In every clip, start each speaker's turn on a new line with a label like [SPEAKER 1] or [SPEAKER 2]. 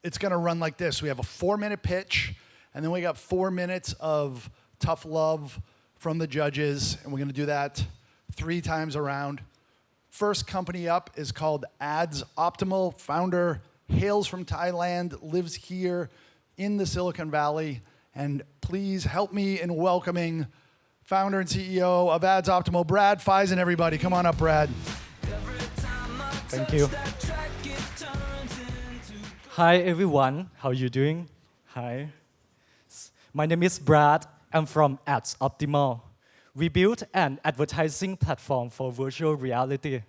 [SPEAKER 1] It's going to run like this. We have a 4-minute pitch, and then we got 4 minutes of tough love from the judges, and we're going to do that 3 times around. First company up is called AdsOptimal. Founder hails from Thailand, lives here in the Silicon Valley, and please help me in welcoming founder and CEO of AdsOptimal, Brad Feisen, everybody. Come on up, Brad.
[SPEAKER 2] Thank you. Hi, everyone. How are you doing? Hi. My name is Brad. I'm from AdsOptimal. We built an advertising platform for virtual reality.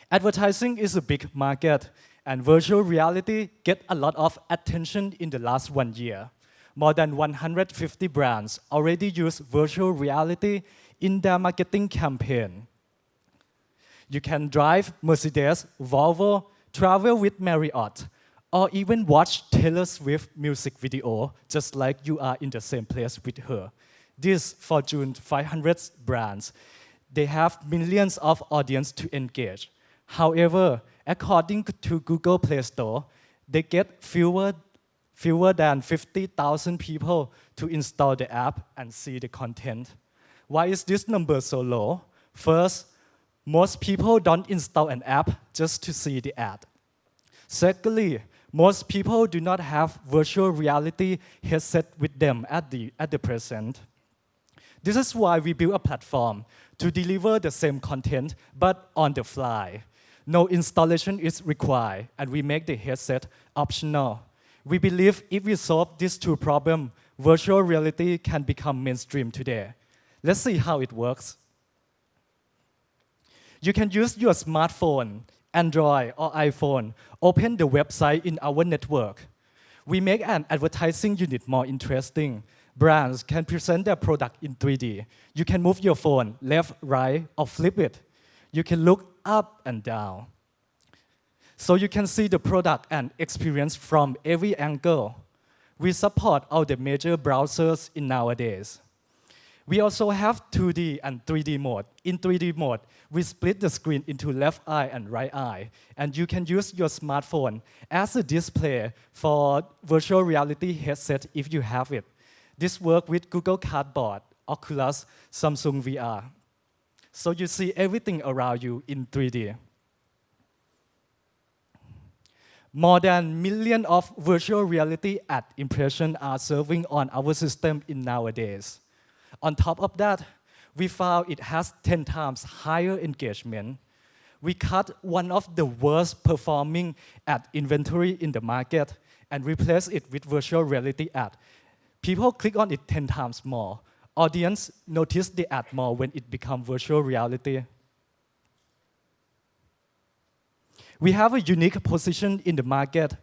[SPEAKER 2] Advertising is a big market, and virtual reality get a lot of attention in the last 1 year. More than 150 brands already use virtual reality in their marketing campaign. You can drive Mercedes, Volvo, travel with Marriott, or even watch Taylor Swift music video just like you are in the same place with her. These Fortune 500 brands, they have millions of audience to engage. However, according to Google Play Store, they get fewer than 50,000 people to install the app and see the content. Why is this number so low? First, most people don't install an app just to see the ad. Secondly, most people do not have virtual reality headset with them at the present. This is why we built a platform to deliver the same content, but on the fly. No installation is required, and we make the headset optional. We believe if we solve these 2 problems, virtual reality can become mainstream today. Let's see how it works. You can use your smartphone, Android or iPhone, open the website in our network. We make an advertising unit more interesting. Brands can present their product in 3D. You can move your phone left, right, or flip it. You can look up and down. So you can see the product and experience from every angle. We support all the major browsers in nowadays. We also have 2D and 3D mode. In 3D mode, we split the screen into left eye and right eye, and you can use your smartphone as a display for virtual reality headset if you have it. This works with Google Cardboard, Oculus, Samsung VR. So you see everything around you in 3D. More than millions of virtual reality ad impressions are serving on our system in nowadays. On top of that, we found it has 10 times higher engagement. We cut one of the worst performing ad inventory in the market and replace it with virtual reality ad. People click on it 10 times more. Audience notice the ad more when it becomes virtual reality. We have a unique position in the market.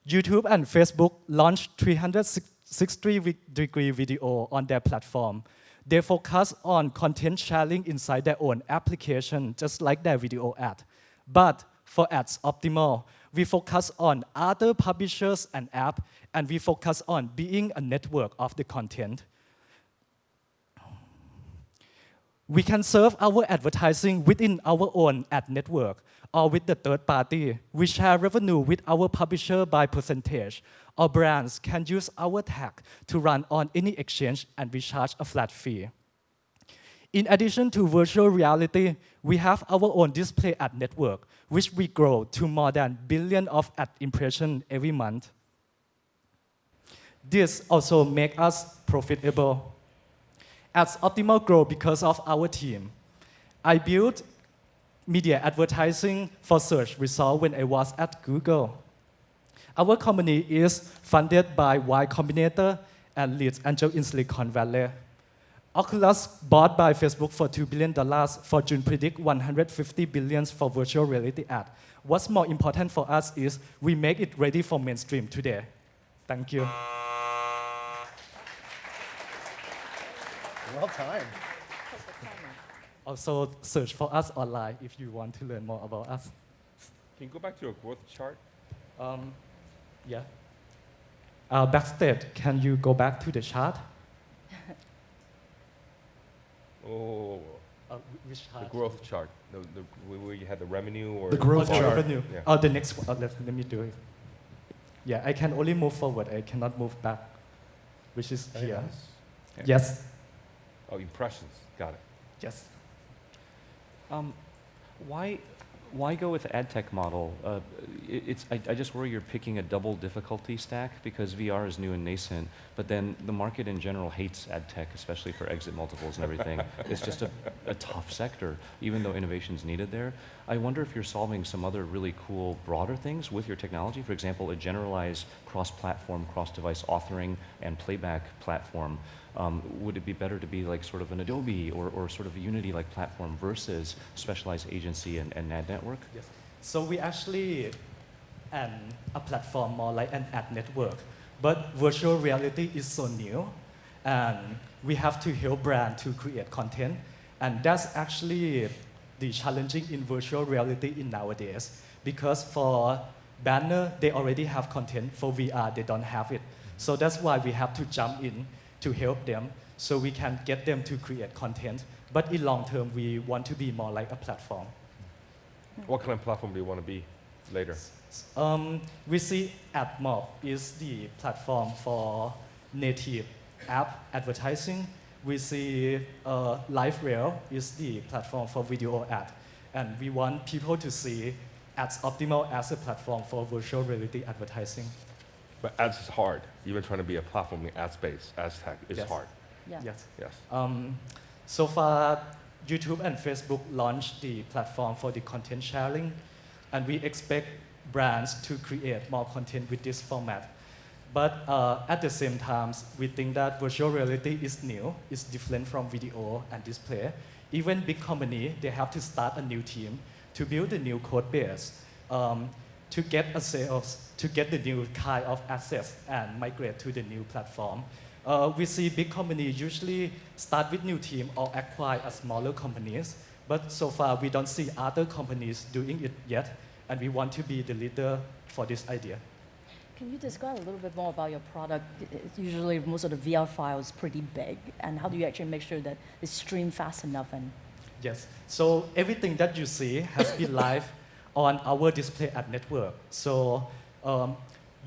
[SPEAKER 2] YouTube and Facebook launched 360-degree video on their platform. They focus on content sharing inside their own application, just like their video ad. But for AdsOptimal, we focus on other publishers and apps, and we focus on being a network of the content. We can serve our advertising within our own ad network or with the third party. We share revenue with our publisher by percentage. Or brands can use our tag to run on any exchange, and we charge a flat fee. In addition to virtual reality, we have our own display ad network, which we grow to more than billion of ad impressions every month. This also makes us profitable. AdsOptimal grow because of our team. I built media advertising for search results when I was at Google. Our company is funded by Y Combinator and leads angel in Silicon Valley. Oculus bought by Facebook for $2 billion. Fortune predict 150 billion for virtual reality ad. What's more important for us is we make it ready for mainstream today. Thank you.
[SPEAKER 1] Well timed.
[SPEAKER 2] Also, search for us online if you want to learn more about us.
[SPEAKER 3] Can you go back to your growth chart?
[SPEAKER 2] Yeah. Backstage, can you go back to the chart?
[SPEAKER 3] Oh,
[SPEAKER 2] Which
[SPEAKER 3] The
[SPEAKER 2] chart?
[SPEAKER 3] growth chart, where you had the revenue or
[SPEAKER 1] The growth
[SPEAKER 2] Oh, the
[SPEAKER 1] chart.
[SPEAKER 2] revenue.
[SPEAKER 3] Yeah.
[SPEAKER 2] Oh, the next one. Let me do it. Yeah, I can only move forward. I cannot move back, which is
[SPEAKER 3] Very
[SPEAKER 2] here.
[SPEAKER 3] nice. Yeah.
[SPEAKER 2] Yes.
[SPEAKER 3] Oh, impressions. Got it.
[SPEAKER 2] Yes.
[SPEAKER 4] Why go with ad tech model? I just worry you're picking a double difficulty stack because VR is new and nascent, but then the market in general hates ad tech, especially for exit multiples and everything. It's just a tough sector, even though innovation's needed there. I wonder if you're solving some other really cool, broader things with your technology. For example, a generalized cross-platform, cross-device authoring and playback platform. Would it be better to be like sort of an Adobe or sort of a Unity-like platform versus specialized agency and ad network?
[SPEAKER 2] Yes. So we actually a platform more like an ad network, but virtual reality is so new, and we have to help brand to create content, and that's actually the challenging in virtual reality in nowadays, because for banner they already have content, for VR they don't have it. So that's why we have to jump in to help them so we can get them to create content. But in long term, we want to be more like a platform.
[SPEAKER 3] What kind of platform do you want to be later?
[SPEAKER 2] We see AdsOptimal is the platform for native app advertising. We see LiveRail is the platform for video ad. And we want people to see AdsOptimal as a platform for virtual reality advertising.
[SPEAKER 3] But ads is hard. Even trying to be a platform in ad space, ads tech is
[SPEAKER 2] Yes.
[SPEAKER 3] hard.
[SPEAKER 5] Yeah.
[SPEAKER 2] Yes.
[SPEAKER 3] Yes.
[SPEAKER 2] So far, YouTube and Facebook launched the platform for the content sharing, and we expect brands to create more content with this format. But at the same time, we think that virtual reality is new, it's different from video and display. Even big company, they have to start a new team to build a new code base, to get a sales, to get the new kind of assets and migrate to the new platform. We see big companies usually start with new team or acquire a smaller companies, but so far we don't see other companies doing it yet, and we want to be the leader for this idea.
[SPEAKER 5] Can you describe a little bit more about your product? Usually most of the VR file is pretty big, and how do you actually make sure that it's streamed fast enough? And
[SPEAKER 2] Yes, so everything that you see has been live on our display ad network. So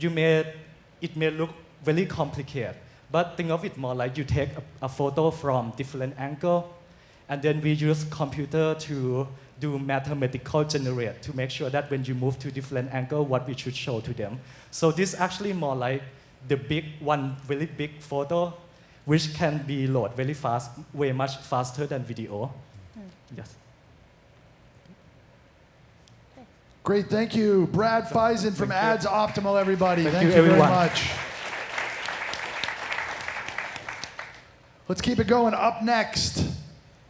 [SPEAKER 2] it may look very complicated, but think of it more like you take a photo from different angle, and then we use computer to do mathematical generate to make sure that when you move to different angle, what we should show to them. So this actually more like the one very big photo, which can be loaded very fast, way much faster than video. Yes.
[SPEAKER 1] Great, thank you. Brad Feisen from AdsOptimal, everybody.
[SPEAKER 2] Thank
[SPEAKER 1] Thank
[SPEAKER 2] you,
[SPEAKER 1] you very
[SPEAKER 2] everyone.
[SPEAKER 1] much. Let's keep it going. Up next,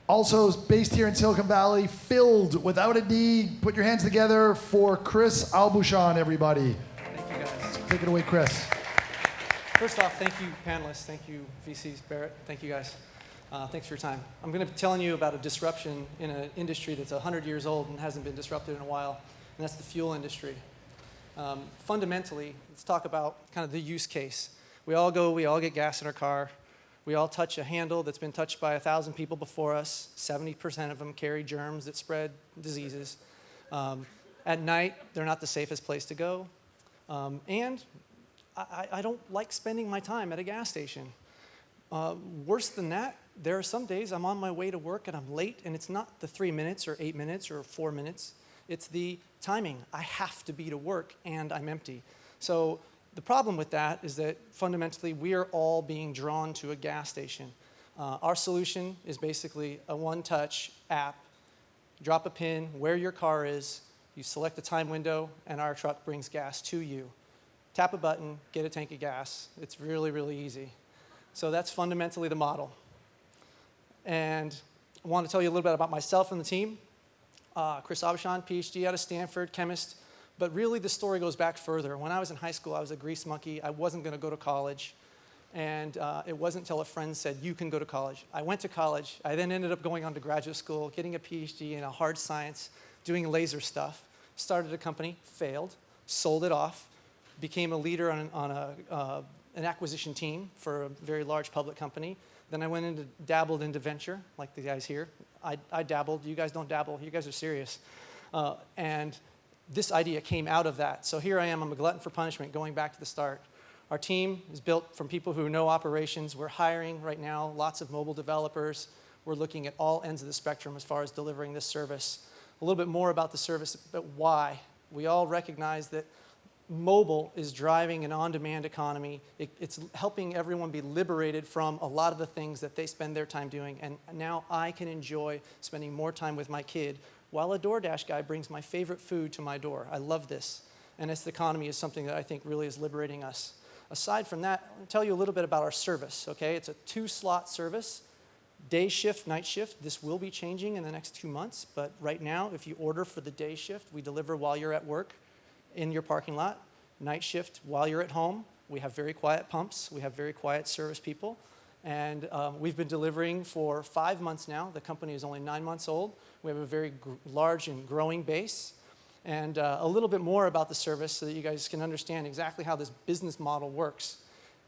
[SPEAKER 1] also based here in Silicon Valley, filled without a D. Put your hands together for Chris Albuchon, everybody.
[SPEAKER 6] Thank you, guys.
[SPEAKER 1] Take it away, Chris.
[SPEAKER 6] First off, thank you, panelists. Thank you, VCs, Barrett. Thank you, guys. Thanks for your time. I'm going to be telling you about a disruption in an industry that's 100 years old and hasn't been disrupted in a while, and that's the fuel industry. Fundamentally, let's talk about kind of the use case. We all get gas in our car. We all touch a handle that's been touched by 1,000 people before us. 70% of them carry germs that spread diseases. At night, they're not the safest place to go. And I don't like spending my time at a gas station. Worse than that, there are some days I'm on my way to work and I'm late, and it's not the 3 minutes or 8 minutes or 4 minutes. It's the timing. I have to be to work and I'm empty. So the problem with that is that fundamentally we are all being drawn to a gas station. Our solution is basically a one-touch app. Drop a pin where your car is, you select the time window, and our truck brings gas to you. Tap a button, get a tank of gas. It's really, really easy. So that's fundamentally the model. And I want to tell you a little bit about myself and the team. Chris Albuchon, PhD out of Stanford, chemist. But really the story goes back further. When I was in high school, I was a grease monkey. I wasn't going to go to college. And it wasn't until a friend said, you can go to college. I went to college. I then ended up going on to graduate school, getting a PhD in a hard science, doing laser stuff. Started a company, failed, sold it off, became a leader on an acquisition team for a very large public company. Then I went into, dabbled into venture, like the guys here, I dabbled. You guys don't dabble. You guys are serious. And this idea came out of that. So here I am. I'm a glutton for punishment, going back to the start. Our team is built from people who know operations. We're hiring right now lots of mobile developers. We're looking at all ends of the spectrum as far as delivering this service. A little bit more about the service, but why? We all recognize that mobile is driving an on-demand economy. It's helping everyone be liberated from a lot of the things that they spend their time doing. And now I can enjoy spending more time with my kid while a DoorDash guy brings my favorite food to my door. I love this. And this economy is something that I think really is liberating us. Aside from that, I'll tell you a little bit about our service, okay? It's a 2-slot service, day shift, night shift. This will be changing in the next 2 months, but right now, if you order for the day shift, we deliver while you're at work in your parking lot. Night shift, while you're at home, we have very quiet pumps. We have very quiet service people. And we've been delivering for 5 months now. The company is only 9 months old. We have a very large and growing base. And a little bit more about the service so that you guys can understand exactly how this business model works.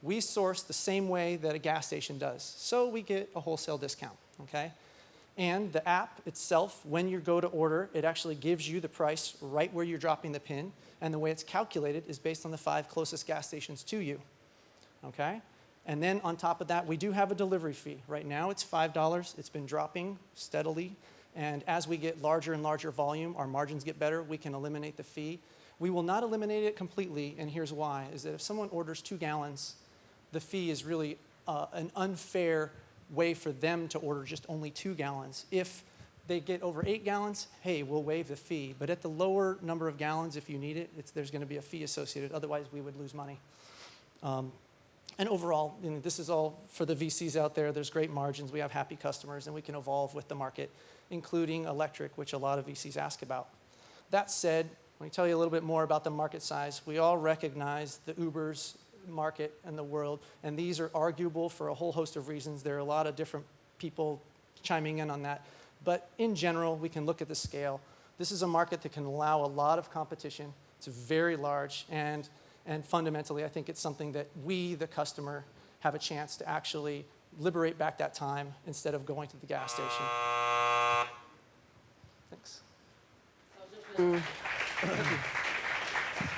[SPEAKER 6] We source the same way that a gas station does. So we get a wholesale discount, okay? And the app itself, when you go to order, it actually gives you the price right where you're dropping the pin. And the way it's calculated is based on the 5 closest gas stations to you, okay? And then on top of that, we do have a delivery fee. Right now it's $5. It's been dropping steadily. And as we get larger and larger volume, our margins get better. We can eliminate the fee. We will not eliminate it completely, and here's why, is that if someone orders 2 gallons, the fee is really an unfair way for them to order just only 2 gallons. If they get over 8 gallons, hey, we'll waive the fee. But at the lower number of gallons, if you need it, there's going to be a fee associated. Otherwise, we would lose money. And overall, this is all for the VCs out there. There's great margins. We have happy customers, and we can evolve with the market, including electric, which a lot of VCs ask about. That said, let me tell you a little bit more about the market size. We all recognize the Ubers market in the world, and these are arguable for a whole host of reasons. There are a lot of different people chiming in on that. But in general, we can look at the scale. This is a market that can allow a lot of competition. It's very large, and fundamentally, I think it's something that we, the customer, have a chance to actually liberate back that time instead of going to the gas station. Thanks.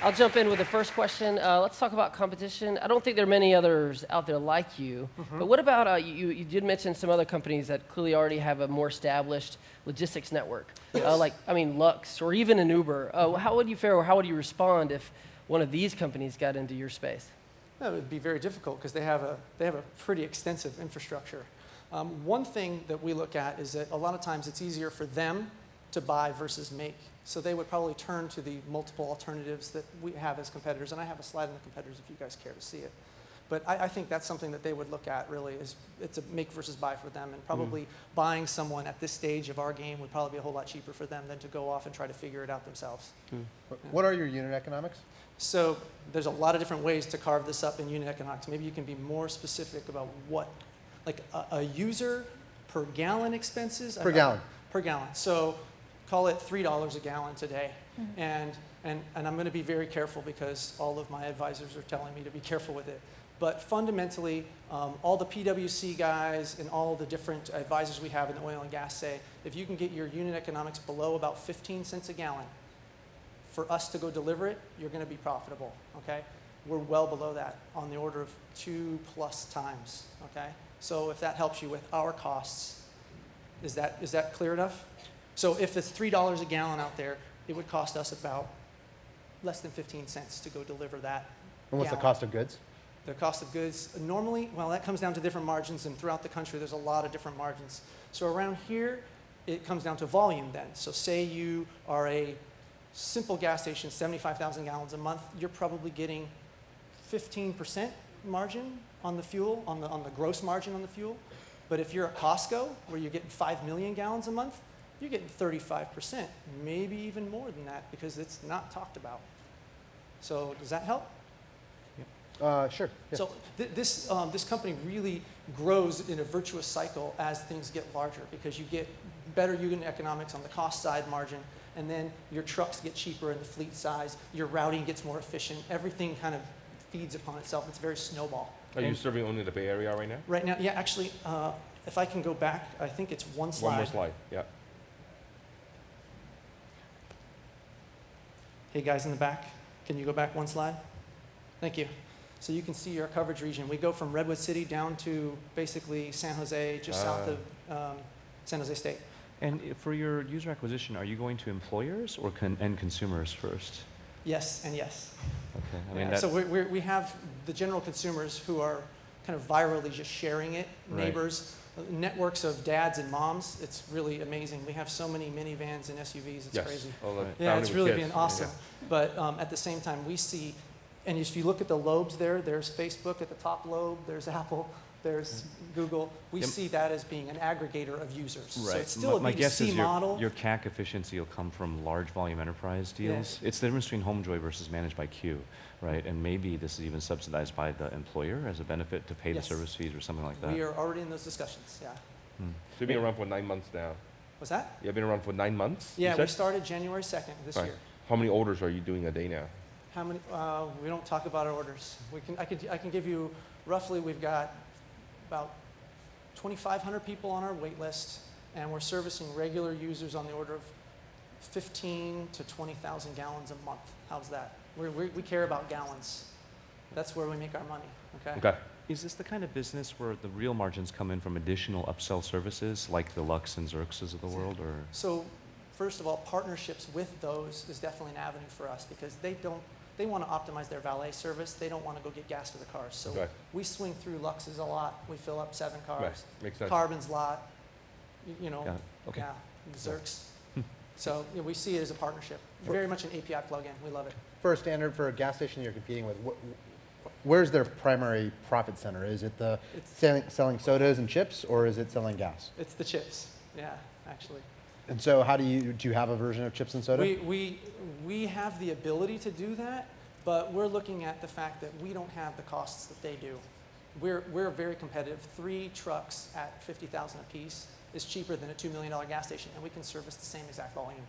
[SPEAKER 7] I'll jump in with the first question. Let's talk about competition. I don't think there are many others out there like you. But what about, you did mention some other companies that clearly already have a more established logistics network, like Lux or even an Uber. How would you fare, or how would you respond if one of these companies got into your space?
[SPEAKER 6] That would be very difficult because they have a pretty extensive infrastructure. One thing that we look at is that a lot of times it's easier for them to buy versus make. So they would probably turn to the multiple alternatives that we have as competitors. And I have a slide on the competitors if you guys care to see it. But I think that's something that they would look at really, is it's a make versus buy for them. And probably buying someone at this stage of our game would probably be a whole lot cheaper for them than to go off and try to figure it out themselves.
[SPEAKER 8] What are your unit economics?
[SPEAKER 6] So there's a lot of different ways to carve this up in unit economics. Maybe you can be more specific about what, like a user per gallon expenses?
[SPEAKER 8] Per gallon.
[SPEAKER 6] Per gallon. So call it $3 a gallon today. And I'm going to be very careful because all of my advisors are telling me to be careful with it. But fundamentally, all the PwC guys and all the different advisors we have in the oil and gas say, if you can get your unit economics below about 15 cents a gallon, for us to go deliver it, you're going to be profitable, okay? We're well below that, on the order of 2+ times, okay? So if that helps you with our costs, is that clear enough? So if it's $3 a gallon out there, it would cost us about less than 15 cents to go deliver that.
[SPEAKER 8] And what's the cost of goods?
[SPEAKER 6] The cost of goods, normally, well, that comes down to different margins, and throughout the country, there's a lot of different margins. So around here, it comes down to volume then. So say you are a simple gas station, 75,000 gallons a month, you're probably getting 15% margin on the fuel, on the gross margin on the fuel. But if you're at Costco, where you're getting 5 million gallons a month, you're getting 35%, maybe even more than that, because it's not talked about. So does that help?
[SPEAKER 8] Sure. Yeah.
[SPEAKER 6] So this company really grows in a virtuous cycle as things get larger, because you get better unit economics on the cost side margin, and then your trucks get cheaper in the fleet size, your routing gets more efficient, everything kind of feeds upon itself. It's very snowball.
[SPEAKER 3] Are you serving only the Bay Area right now?
[SPEAKER 6] Right now, yeah, actually, if I can go back, I think it's one slide.
[SPEAKER 3] One more slide. Yeah.
[SPEAKER 6] Hey, guys in the back, can you go back one slide? Thank you. So you can see our coverage region. We go from Redwood City down to basically San Jose, just south of San Jose State.
[SPEAKER 4] And for your user acquisition, are you going to employers or end consumers first?
[SPEAKER 6] Yes and yes.
[SPEAKER 4] Okay. I mean,
[SPEAKER 6] Yeah, so we have the general consumers who are kind of virally just sharing it,
[SPEAKER 4] Right.
[SPEAKER 6] neighbors, networks of dads and moms. It's really amazing. We have so many minivans and SUVs, it's
[SPEAKER 3] Yes.
[SPEAKER 6] crazy.
[SPEAKER 3] All the
[SPEAKER 4] Right.
[SPEAKER 6] Yeah,
[SPEAKER 3] family
[SPEAKER 6] it's
[SPEAKER 3] with
[SPEAKER 6] really
[SPEAKER 3] kids.
[SPEAKER 6] been awesome. But at the same time, we see, and if you look at the lobes there, there's Facebook at the top lobe, there's Apple, there's Google. We
[SPEAKER 4] Yep.
[SPEAKER 6] see that as being an aggregator of users. So
[SPEAKER 4] Right.
[SPEAKER 6] it's still
[SPEAKER 4] My
[SPEAKER 6] a
[SPEAKER 4] guess
[SPEAKER 6] B2C
[SPEAKER 4] is
[SPEAKER 6] model.
[SPEAKER 4] your CAC efficiency will come from large volume enterprise deals.
[SPEAKER 6] Yes.
[SPEAKER 4] It's the difference between HomeJoy versus managed by Q, right? And maybe this is even subsidized by the employer as a benefit to pay
[SPEAKER 6] Yes.
[SPEAKER 4] the service fees or something like that.
[SPEAKER 6] We are already in those discussions, yeah.
[SPEAKER 3] So you've been around for 9 months now.
[SPEAKER 6] What's that?
[SPEAKER 3] You've been around for 9 months? you
[SPEAKER 6] Yeah, we
[SPEAKER 3] said?
[SPEAKER 6] started January 2nd this
[SPEAKER 3] Right.
[SPEAKER 6] year.
[SPEAKER 3] How many orders are you doing a day now?
[SPEAKER 6] How many? We don't talk about our orders. I can give you roughly. We've got about 2,500 people on our wait list, and we're servicing regular users on the order of 15 to 20,000 gallons a month. How's that? We care about gallons. That's where we make our money. Okay.
[SPEAKER 3] Okay.
[SPEAKER 4] Is this the kind of business where the real margins come in from additional upsell services like the Lux and Xerxes of the world, or?
[SPEAKER 6] So, first of all, partnerships with those is definitely an avenue for us because they want to optimize their valet service. They don't want to go get gas for the cars. So
[SPEAKER 3] Okay.
[SPEAKER 6] we swing through Lux's a lot. We fill up 7 cars.
[SPEAKER 3] Right. Makes sense.
[SPEAKER 6] Carbon's lot, you know,
[SPEAKER 4] Got it. Okay.
[SPEAKER 6] yeah, Xerx. So yeah, we see it as a partnership. Very much an API plugin. We love it.
[SPEAKER 8] For a standard, for a gas station you're competing with, where's their primary profit center? Is it the selling sodas and chips, or is it selling gas?
[SPEAKER 6] It's the chips. Yeah, actually.
[SPEAKER 8] And so how do you have a version of chips and soda?
[SPEAKER 6] We have the ability to do that, but we're looking at the fact that we don't have the costs that they do. We're very competitive. 3 trucks at 50,000 apiece is cheaper than a $2 million gas station, and we can service the same exact volume.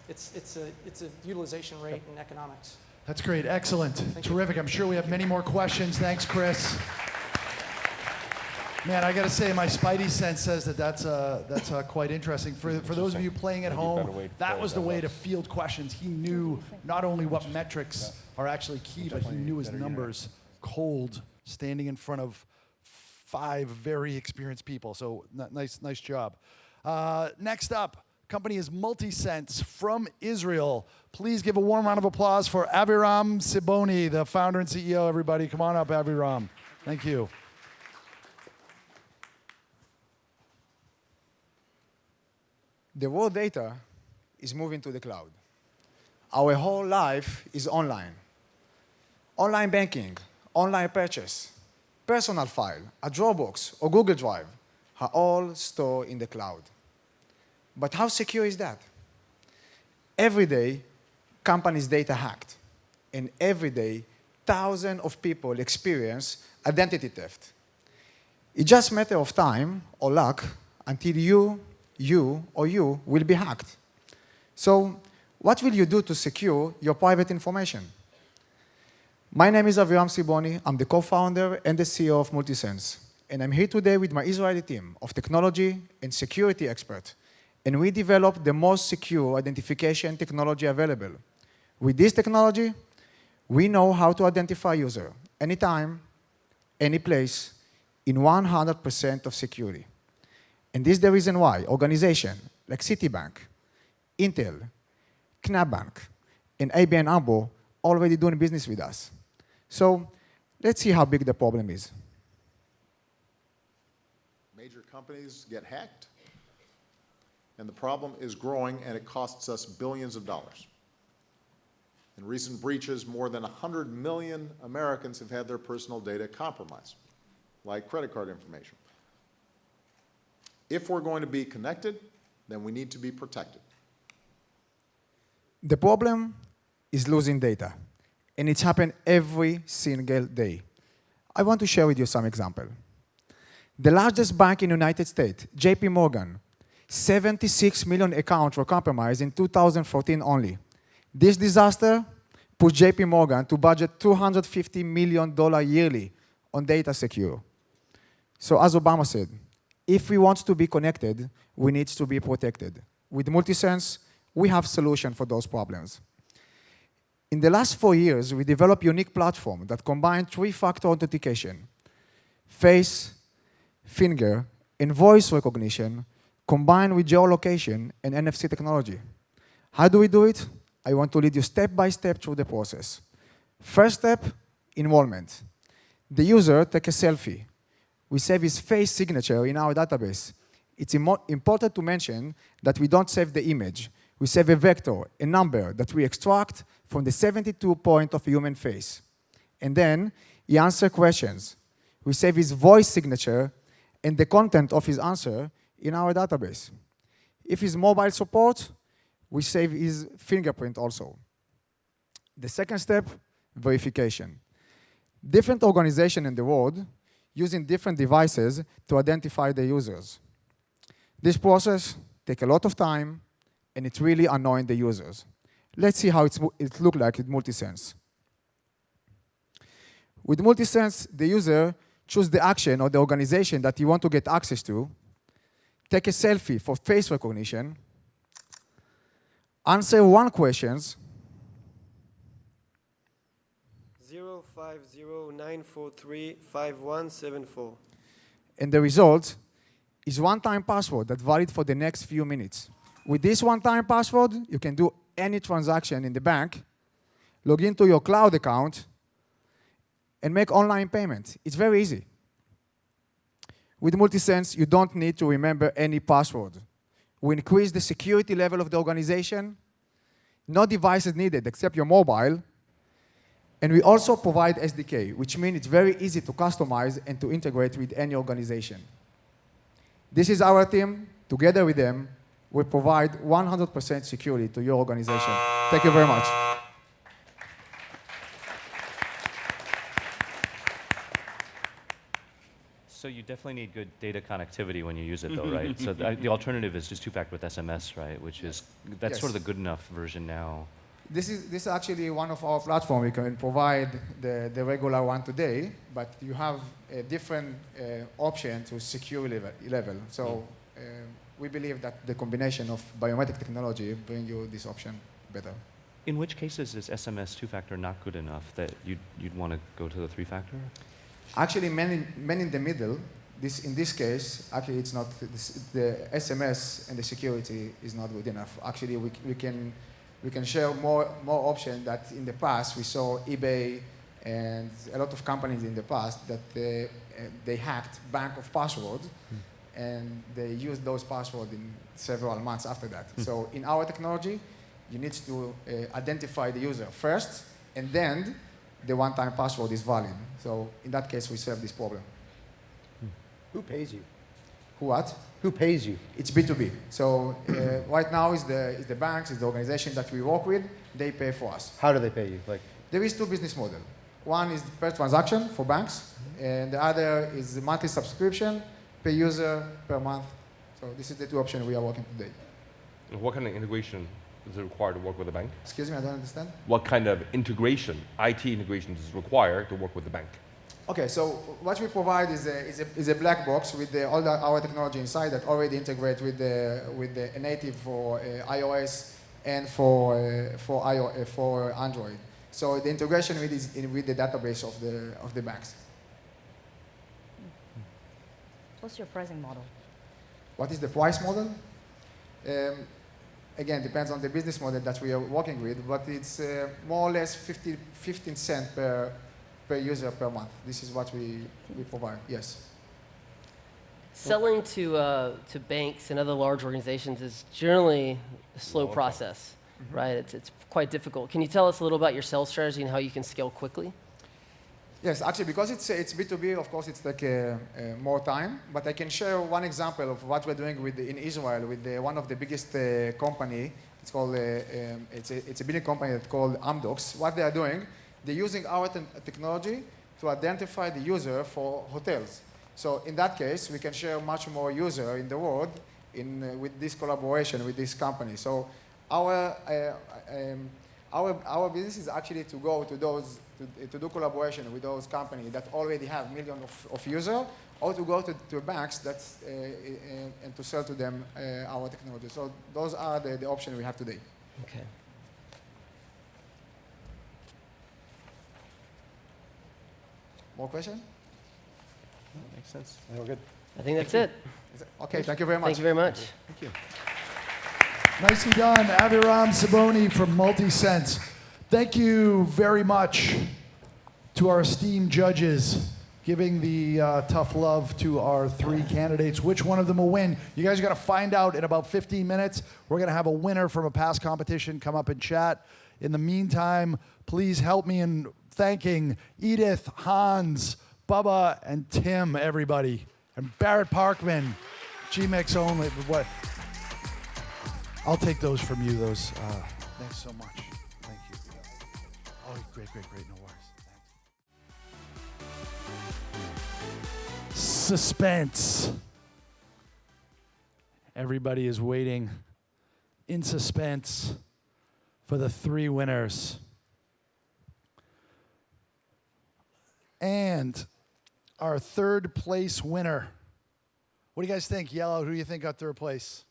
[SPEAKER 6] It's a utilization rate and economics.
[SPEAKER 1] That's great. Excellent. Terrific. I'm sure we have many more questions. Thanks, Chris. Man, I got to say, my spidey sense says that's quite interesting. For those of you playing at
[SPEAKER 3] Maybe a better
[SPEAKER 1] home,
[SPEAKER 3] way to
[SPEAKER 1] that
[SPEAKER 3] play
[SPEAKER 1] was
[SPEAKER 3] it
[SPEAKER 1] the
[SPEAKER 3] than
[SPEAKER 1] way to
[SPEAKER 3] us.
[SPEAKER 1] field questions. He knew not only what metrics are actually key, but he knew his numbers cold, standing in front of 5 very experienced people. So nice job. Next up, company is MultiSense from Israel. Please give a warm round of applause for Aviram Siboni, the founder and CEO. Everybody, come on up, Aviram. Thank you.
[SPEAKER 9] The raw data is moving to the cloud. Our whole life is online. Online banking, online purchase, personal file, a Dropbox or Google Drive are all stored in the cloud. But how secure is that? Every day, companies' data hacked. And every day, thousands of people experience identity theft. It's just a matter of time or luck until you will be hacked. So what will you do to secure your private information? My name is Aviram Siboni. I'm the co-founder and the CEO of MultiSense. And I'm here today with my Israeli team of technology and security experts. And we developed the most secure identification technology available. With this technology, we know how to identify user anytime, any place, in 100% of security. And this is the reason why organizations like Citibank, Intel, Knabank, and ABN AMRO already doing business with us. So let's see how big the problem is.
[SPEAKER 10] Major companies get hacked, and the problem is growing, and it costs us billions of dollars. In recent breaches, more than 100 million Americans have had their personal data compromised, like credit card information. If we're going to be connected, then we need to be protected.
[SPEAKER 9] The problem is losing data, and it's happened every single day. I want to share with you some example. The largest bank in the United States, JP Morgan, 76 million accounts were compromised in 2014 only. This disaster pushed JP Morgan to budget $250 million yearly on data secure. So as Obama said, if we want to be connected, we need to be protected. With MultiSense, we have solution for those problems. In the last 4 years, we developed a unique platform that combined 3-factor authentication, face, finger, and voice recognition, combined with geolocation and NFC technology. How do we do it? I want to lead you step by step through the process. First step, enrollment. The user takes a selfie. We save his face signature in our database. It's important to mention that we don't save the image. We save a vector, a number that we extract from the 72 point of a human face. And then he answers questions. We save his voice signature and the content of his answer in our database. If he's mobile support, we save his fingerprint also. The second step, verification. Different organizations in the world using different devices to identify the users. This process takes a lot of time, and it's really annoying the users. Let's see how it looks like with MultiSense. With MultiSense, the user chooses the action or the organization that you want to get access to, take a selfie for face recognition, answer 1 question,
[SPEAKER 11] 050-943-5174.
[SPEAKER 9] and the result is one-time password that's valid for the next few minutes. With this one-time password, you can do any transaction in the bank, log into your cloud account, and make online payment. It's very easy. With MultiSense, you don't need to remember any password. We increase the security level of the organization. No device is needed except your mobile. And we also provide SDK, which means it's very easy to customize and to integrate with any organization. This is our team. Together with them, we provide 100% security to your organization. Thank you very much.
[SPEAKER 4] So you definitely need good data connectivity when you use it, though, right? So the alternative is just 2-factor with SMS, right? Which is, that's sort of the good enough version now.
[SPEAKER 9] This is actually one of our platforms. We can provide the regular one today, but you have a different option to secure level. So we believe that the combination of biometric technology brings you this option better.
[SPEAKER 4] In which cases is SMS 2-factor not good enough that you'd want to go to the 3-factor?
[SPEAKER 9] Actually, men in the middle. In this case, actually, it's not the SMS and the security is not good enough. Actually, we can share more options that in the past we saw eBay and a lot of companies in the past that they hacked bank of passwords and they used those passwords in several months after that. So in our technology, you need to identify the user first, and then the one-time password is valid. So in that case, we solve this problem.
[SPEAKER 8] Who pays you?
[SPEAKER 9] Who what?
[SPEAKER 8] Who pays you?
[SPEAKER 9] It's B2B. So right now is the banks, is the organization that we work with. They pay for us.
[SPEAKER 8] How do they pay you? Like,
[SPEAKER 9] there is 2 business models. One is per transaction for banks, and the other is the monthly subscription per user per month. So this is the 2 options we are working today.
[SPEAKER 3] And what kind of integration is it required to work with a bank?
[SPEAKER 9] Excuse me, I don't understand.
[SPEAKER 3] What kind of integration, IT integration, is required to work with the bank?
[SPEAKER 9] Okay, so what we provide is a black box with all our technology inside that already integrates with the native for iOS and for Android. So the integration is with the database of the banks.
[SPEAKER 5] What's your pricing model?
[SPEAKER 9] What is the price model? Again, depends on the business model that we are working with, but it's more or less 15 cents per user per month. This is what we provide, yes.
[SPEAKER 7] Selling to banks and other large organizations is generally a slow process, right? It's quite difficult. Can you tell us a little about your sales strategy and how you can scale quickly?
[SPEAKER 9] Yes, actually, because it's B2B, of course, it's like more time. But I can share one example of what we're doing in Israel with one of the biggest company. It's called it's a billion company that's called Amdocs. What they are doing, they're using our technology to identify the user for hotels. So in that case, we can share much more user in the world with this collaboration with this company. So our our business is actually to go to those, to do collaboration with those companies that already have millions of users, or to go to banks that's, and to sell to them our technology. So those are the options we have today.
[SPEAKER 7] Okay.
[SPEAKER 9] More questions?
[SPEAKER 4] Makes sense.
[SPEAKER 8] We're good.
[SPEAKER 7] I think that's it.
[SPEAKER 9] Okay, thank you very much.
[SPEAKER 7] Thank you very much.
[SPEAKER 8] Thank you.
[SPEAKER 1] Nicely done, Aviram Saboni from MultiSense. Thank you very much to our esteemed judges giving the tough love to our 3 candidates. Which one of them will win? You guys are going to find out in about 15 minutes. We're going to have a winner from a past competition come up and chat. In the meantime, please help me in thanking Edith, Hans, Bubba, and Tim, everybody. And Barrett Parkman, GMIC only. What? I'll take those from you, those. Thanks so much. Thank you. Oh, great. No worries. Thanks. Suspense. Everybody is waiting in suspense for the 3 winners. And our 3rd place winner. What do you guys think? Yell out, who do you think got 3rd place?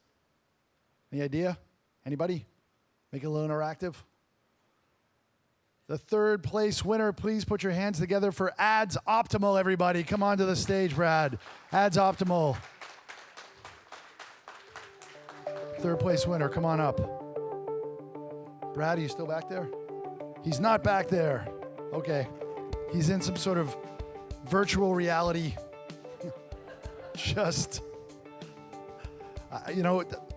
[SPEAKER 1] Any idea? Anybody? Make it a little interactive. The 3rd place winner, please put your hands together for AdsOptimal, everybody. Come on to the stage, Brad. AdsOptimal. 3rd place winner, come on up. Brad, are you still back there? He's not back there. Okay. He's in some sort of virtual reality. Just,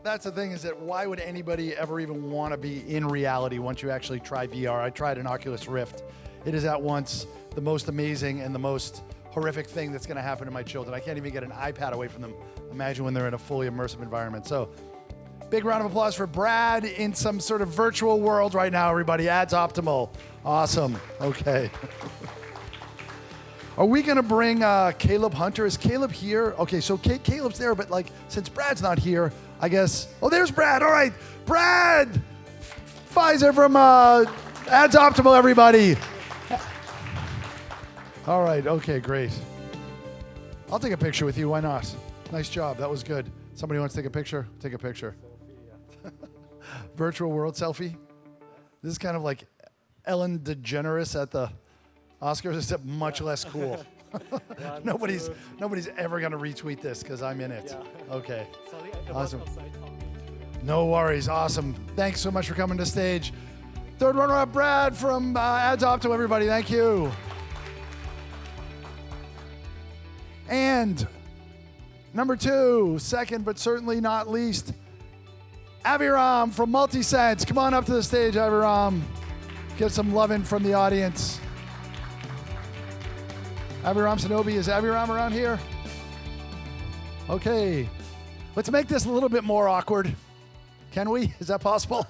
[SPEAKER 1] that's the thing, is that why would anybody ever even want to be in reality once you actually try VR? I tried an Oculus Rift. It is at once the most amazing and the most horrific thing that's going to happen to my children. I can't even get an iPad away from them. Imagine when they're in a fully immersive environment. So, big round of applause for Brad in some sort of virtual world right now, everybody. AdsOptimal. Awesome. Okay. Are we going to bring Caleb Hunter? Is Caleb here? Okay, so Caleb's there, but since Brad's not here, I guess. Oh, there's Brad. All right. Brad Pfizer from AdsOptimal, everybody. All right. Okay, great. I'll take a picture with you. Why not? Nice job. That was good. Somebody wants to take a picture? Take a picture. Virtual world selfie. This is kind of like Ellen DeGeneres at the Oscars, except much less cool. Nobody's ever going to retweet this because I'm in it. Yeah. Okay. Awesome. No worries. Awesome. Thanks so much for coming to stage. 3rd runner-up, Brad from AdsOptimal, everybody. Thank you. And number 2, second but certainly not least, Aviram from MultiSense. Come on up to the stage, Aviram. Get some loving from the audience. Aviram Sanobi, is Aviram around here? Okay. Let's make this a little bit more awkward. Can we? Is that possible?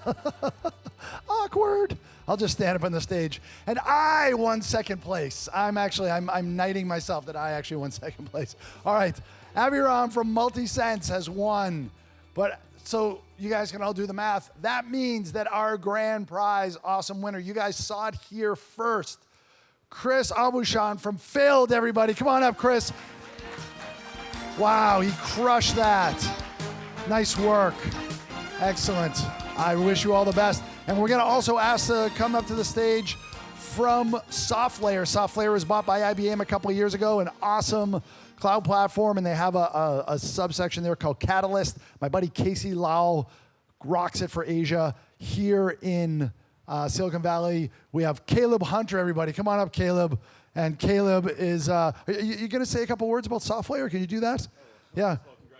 [SPEAKER 1] Awkward. I'll just stand up on the stage. And I won 2nd place. I'm knighting myself that I actually won 2nd place. All right. Aviram from MultiSense has won. But so you guys can all do the math. That means that our grand prize awesome winner, you guys saw it here first. Chris Abushan from Filled, everybody. Come on up, Chris. Wow, he crushed that. Nice work. Excellent. I wish you all the best. And we're going to also ask to come up to the stage from SoftLayer. SoftLayer was bought by IBM a couple of years ago, an awesome cloud platform, and they have a subsection there called Catalyst. My buddy Casey Lau rocks it for Asia. Here in Silicon Valley, we have Caleb Hunter, everybody. Come on up, Caleb. And Caleb is, you going to say a couple words about SoftLayer? Can you do that? Yeah.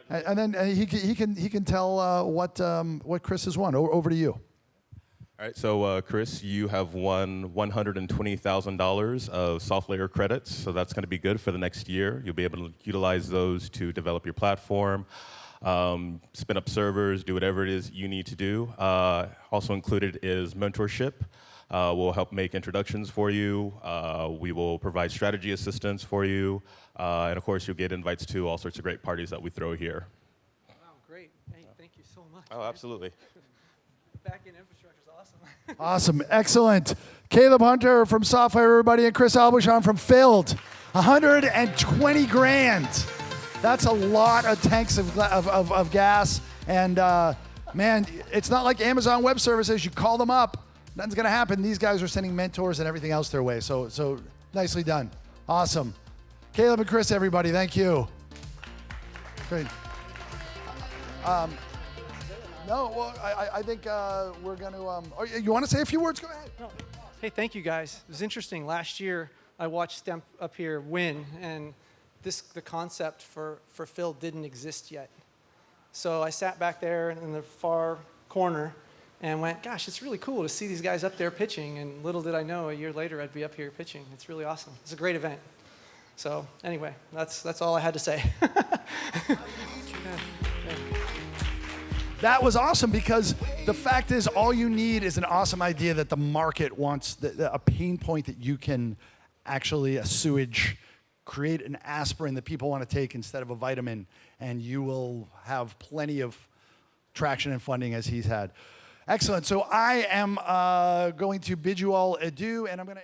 [SPEAKER 1] And then he can tell what Chris has won. Over to you.
[SPEAKER 11] All right, so Chris, you have won $120,000 of SoftLayer credits, so that's going to be good for the next year. You'll be able to utilize those to develop your platform, spin up servers, do whatever it is you need to do. Also included is mentorship. We'll help make introductions for you. We will provide strategy assistance for you. And of course, you'll get invites to all sorts of great parties that we throw here.
[SPEAKER 6] Wow, great. Thank you so much.
[SPEAKER 11] Oh, absolutely.
[SPEAKER 6] Back-end infrastructure is
[SPEAKER 1] Awesome. Excellent. Caleb Hunter from Software Everybody and Chris Albuchon from Filled. 120 grand. That's a lot of tanks of gas. And man, it's not like Amazon Web Services. You call them up, nothing's going to happen. These guys are sending mentors and everything else their way. So nicely done. Awesome. Caleb and Chris, everybody, thank you. Great. No, well, I think we're going to. You want to say a few words? Go ahead.
[SPEAKER 6] No. Hey, thank you guys. It was interesting. Last year, I watched Stemp up here win, and the concept for Phil didn't exist yet. So I sat back there in the far corner and went, gosh, it's really cool to see these guys up there pitching. And little did I know, a year later, I'd be up here pitching. It's really awesome. It's a great event. So anyway, that's all I had to say.
[SPEAKER 1] That was awesome because the fact is all you need is an awesome idea that the market wants, a pain point that you can actually, a sewage, create an aspirin that people want to take instead of a vitamin, and you will have plenty of traction and funding as he's had. Excellent. So I am going to bid you all adieu, and I'm going to...